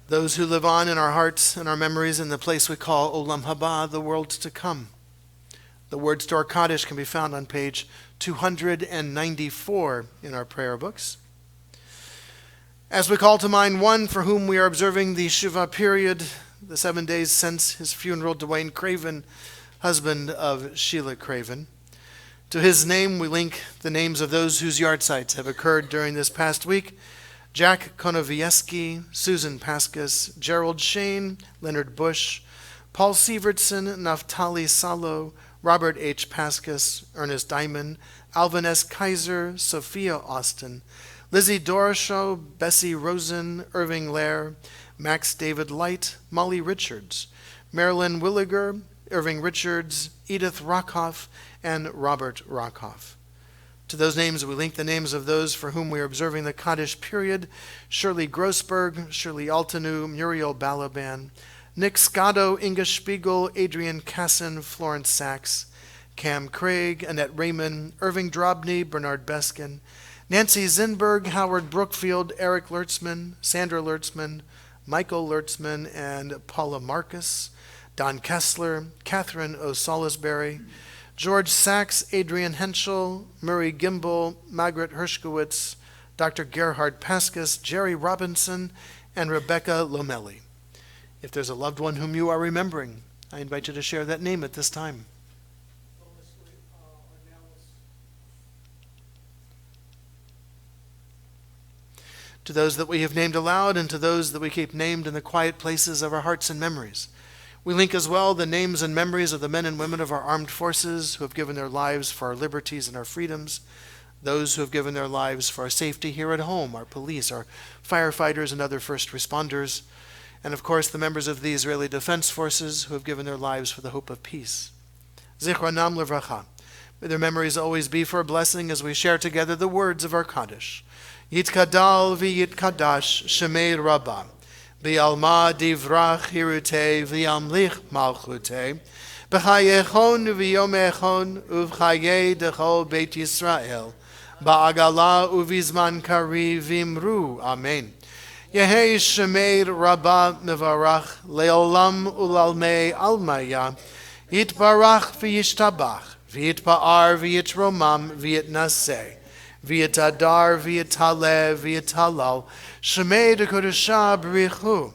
those who live on in our hearts and our memories in the place we call Olam Haba, the world to come. The words to our Kaddish can be found on page 294 in our prayer books. As we call to mind one for whom we are observing the Shiva period, the 7 days since his funeral, Dwayne Craven, husband of Sheila Craven. To his name, we link the names of those whose yahrzeits have occurred during this past week: Jack Konovieski, Susan Paskus, Gerald Shane, Leonard Bush, Paul Sievertson, Naftali Salo, Robert H. Paskus, Ernest Diamond, Alvin S. Kaiser, Sophia Austin, Lizzie Doroshow, Bessie Rosen, Irving Lair, Max David Light, Molly Richards, Marilyn Williger, Irving Richards, Edith Rockhoff, and Robert Rockhoff. To those names, we link the names of those for whom we are observing the Kaddish period: Shirley Grossberg, Shirley Altanu, Muriel Balaban, Nick Scotto, Inga Spiegel, Adrian Casson, Florence Sachs, Cam Craig, Annette Raymond, Irving Drobny, Bernard Beskin, Nancy Zinberg, Howard Brookfield, Eric Lertzman, Sandra Lertzman, Michael Lertzman, and Paula Marcus, Don Kessler, Catherine O. Salisbury, George Sachs, Adrian Henschel, Murray Gimbel, Margaret Hershkowitz, Dr. Gerhard Paskus, Jerry Robinson, and Rebecca Lomelli. If there's a loved one whom you are remembering, I invite you to share that name at this time. To those that we have named aloud, and to those that we keep named in the quiet places of our hearts and memories, we link as well the names and memories of the men and women of our armed forces who have given their lives for our liberties and our freedoms, those who have given their lives for our safety here at home, our police, our firefighters, and other first responders, and of course the members of the Israeli Defense Forces who have given their lives for the hope of peace. Zichronam levracha. May their memories always be for a blessing as we share together the words of our Kaddish. Yitkadal v'yitkadash shemei rabbah. V'yalma divrach hirute v'yamlich malchute. B'chayechon v'yomechon uv'chaye dechol Beit Yisrael. Ba'agala uvizman kari v'imru. Amen. Yehei shemei rabbah mevarach leolam ulalmei almaya. Yitbarach v'yishtabach. V'yitpa'ar v'yitromam v'yitnaseh. V'yitadar v'yitaleh v'yitalal. Shemei dekodesha b'richu.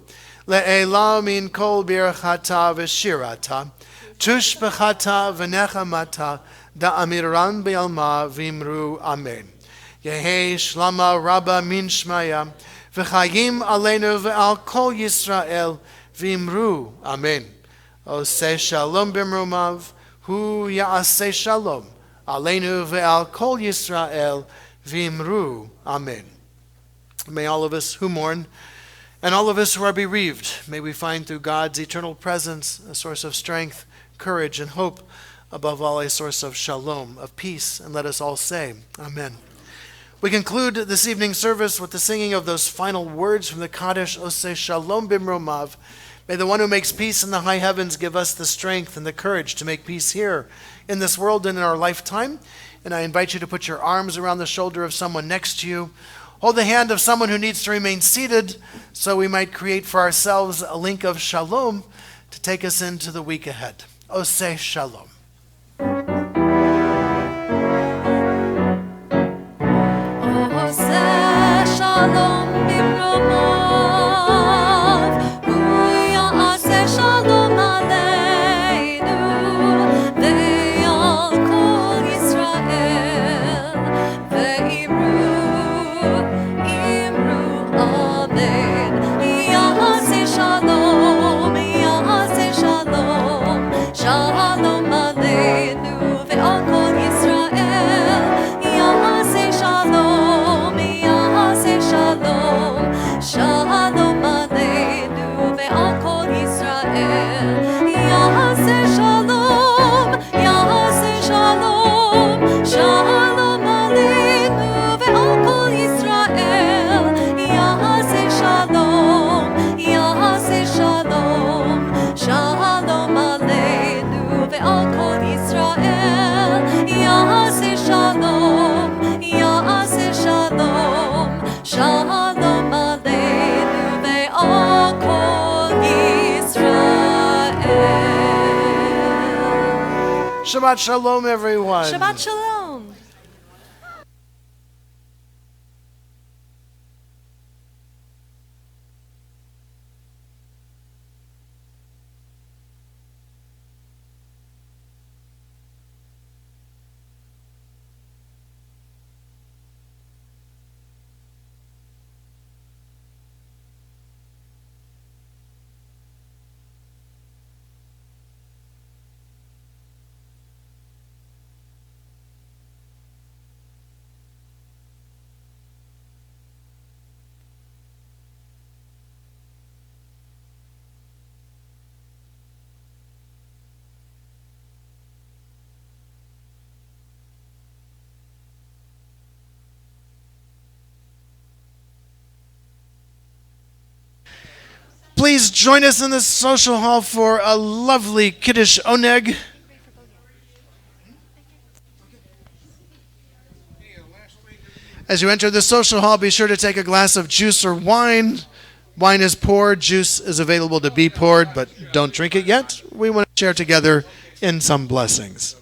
Le'elam min kol birchata v'shirata. Tush b'chata v'nechamata. Da'amiran b'yalma v'imru. Amen. Yehei shlama rabba min shmaya. V'chayim aleinu v'al kol Yisrael v'imru. Amen. Oseh shalom b'mrumav. Hu ya'aseh shalom. Aleinu ve'al kol Yisrael v'imru. Amen. May all of us who mourn and all of us who are bereaved, may we find through God's eternal presence a source of strength, courage, and hope, above all a source of shalom, of peace, and let us all say, Amen. We conclude this evening's service with the singing of those final words from the Kaddish, Oseh Shalom Bimromav. May the one who makes peace in the high heavens give us the strength and the courage to make peace here in this world and in our lifetime. And I invite you to put your arms around the shoulder of someone next to you. Hold the hand of someone who needs to remain seated so we might create for ourselves a link of shalom to take us into the week ahead. Oseh Shalom. Oseh shalom bimromav, hu ya'aseh shalom aleinu, ve'al kol Yisrael, ve'imru, amen. Ya'aseh shalom, shalom aleinu, ve'al kol Yisrael, ya'aseh shalom, shalom aleinu ve'al kol Yisrael. Ya'aseh shalom, shalom aleinu ve'al kol Yisrael. Ya'aseh shalom, shalom aleinu ve'al kol Yisrael. Ya'aseh shalom, shalom aleinu ve'al kol Yisrael. Shabbat Shalom, everyone. Shabbat shalom. Please join us in the social hall for a lovely Kiddush Oneg. As you enter the social hall, be sure to take a glass of juice or wine. Wine is poured, juice is available to be poured, but don't drink it yet. We want to share together in some blessings.